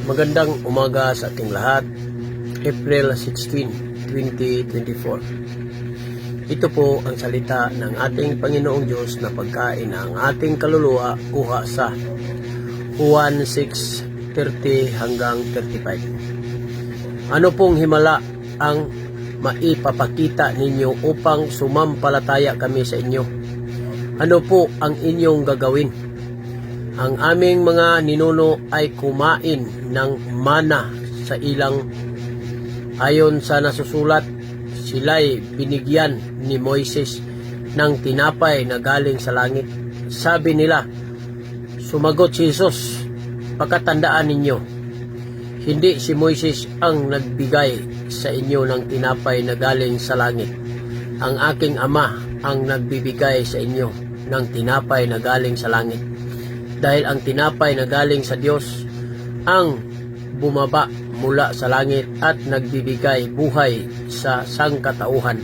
Magandang umaga sa ating lahat. April 16, 2024. Ito po ang salita ng ating Panginoong Diyos na pagkain ng ating kaluluwa kuha sa Juan 6:30 hanggang 35. Ano pong himala ang maipapakita ninyo upang sumampalataya kami sa inyo? Ano po ang inyong gagawin? Ang aming mga ninuno ay kumain ng mana sa ilang. Ayon sa nasusulat, sila'y binigyan ni Moises ng tinapay na galing sa langit. Sabi nila, sumagot si Jesus, "Pakatandaan ninyo, hindi si Moises ang nagbigay sa inyo ng tinapay na galing sa langit. Ang aking Ama ang nagbibigay sa inyo ng tinapay na galing sa langit. Dahil ang tinapay na galing sa Diyos ang bumaba mula sa langit at nagbibigay buhay sa sangkatauhan."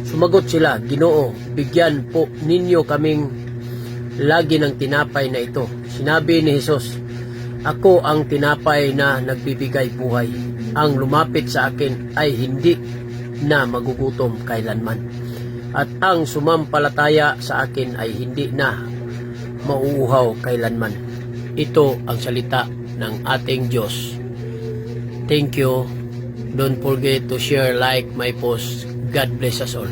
Sumagot sila, "Ginoo, bigyan po ninyo kaming lagi ng tinapay na ito." Sinabi ni Jesus, "Ako ang tinapay na nagbibigay buhay. Ang lumapit sa akin ay hindi na magugutom kailanman. At ang sumampalataya sa akin ay hindi na mauuhaw kailanman." Ito ang salita ng ating Diyos. Thank you. Don't forget to share, like my post. God bless us all.